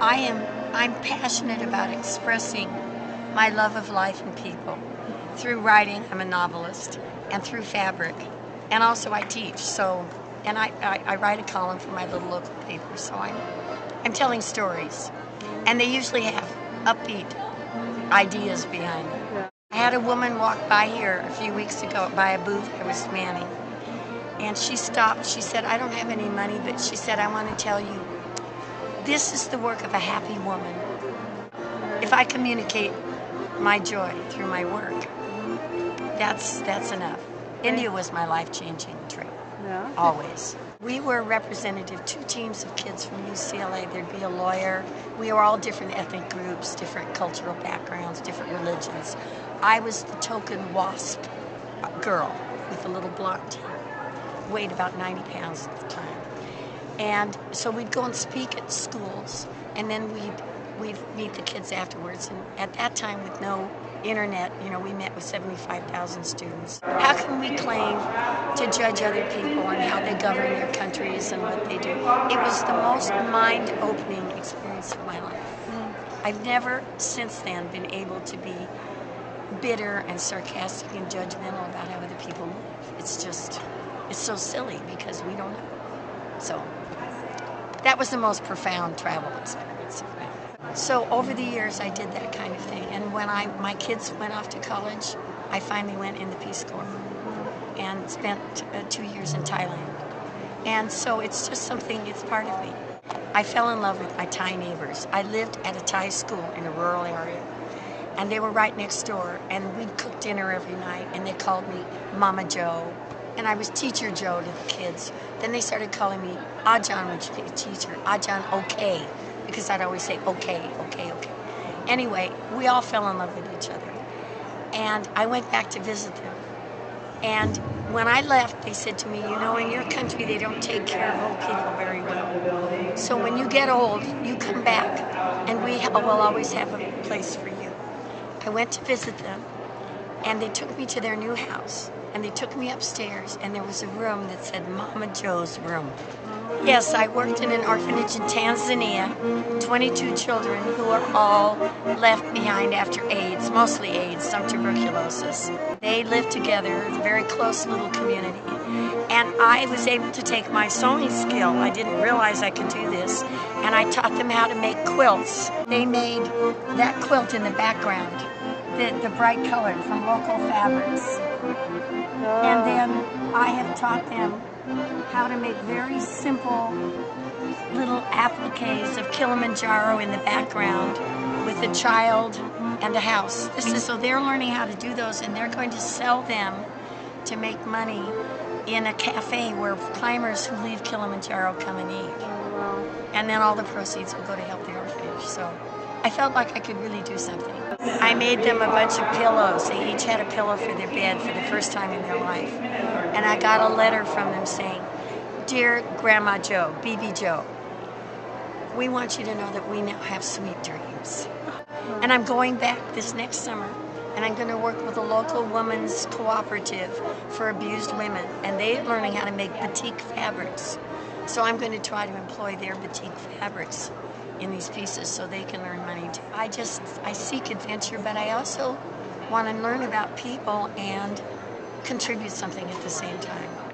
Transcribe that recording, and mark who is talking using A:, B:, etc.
A: I'm passionate about expressing my love of life and people through writing. I'm a novelist, and through fabric, and also I teach. So, and I write a column for my little local paper. So I'm telling stories, and they usually have upbeat ideas behind them.
B: Yeah.
A: I had a woman walk by here a few weeks ago by a booth I was manning, and she stopped. She said, "I don't have any money," but she said, "I want to tell you, this is the work of a happy woman. If I communicate my joy through my work, that's enough." India was my life-changing trip,
B: Yeah.
A: always. We were representative, 2 teams of kids from UCLA. There'd be a lawyer. We were all different ethnic groups, different cultural backgrounds, different religions. I was the token WASP girl with a little blonde hair. Weighed about 90 pounds at the time. And so we'd go and speak at schools, and then we'd meet the kids afterwards. And at that time, with no internet, we met with 75,000 students. How can we claim to judge other people on how they govern their countries and what they do? It was the most mind-opening experience of my life. I've never since then been able to be bitter and sarcastic and judgmental about how other people live. It's so silly because we don't know. So that was the most profound travel experience I've had. So over the years, I did that kind of thing. And when my kids went off to college, I finally went in the Peace Corp and spent 2 years in Thailand. And so it's just something, it's part of me. I fell in love with my Thai neighbors. I lived at a Thai school in a rural area, and they were right next door, and we'd cook dinner every night, and they called me Mama Joe. And I was Teacher Joe to the kids. Then they started calling me Ajahn, which means teacher. Ajahn, okay, because I'd always say okay. Anyway, we all fell in love with each other. And I went back to visit them. And when I left, they said to me, in your country, they don't take care of old people very well. So when you get old, you come back, and we will always have a place for you. I went to visit them, and they took me to their new house. And they took me upstairs, and there was a room that said Mama Joe's room. Yes, I worked in an orphanage in Tanzania, 22 children who were all left behind after AIDS, mostly AIDS, some tuberculosis. They lived together, a very close little community. And I was able to take my sewing skill. I didn't realize I could do this. And I taught them how to make quilts. They made that quilt in the background, the bright color from local fabrics. And then I have taught them how to make very simple little appliques of Kilimanjaro in the background with a child and a house. So they're learning how to do those, and they're going to sell them to make money in a cafe where climbers who leave Kilimanjaro come and eat. And then all the proceeds will go to help the orphanage. So I felt like I could really do something. I made them a bunch of pillows. They each had a pillow for their bed for the first time in their life. And I got a letter from them saying, "Dear Grandma Joe, BB Joe, we want you to know that we now have sweet dreams." And I'm going back this next summer, and I'm going to work with a local women's cooperative for abused women, and they're learning how to make batik fabrics. So I'm going to try to employ their batik fabrics in these pieces so they can earn money too. I seek adventure, but I also want to learn about people and contribute something at the same time.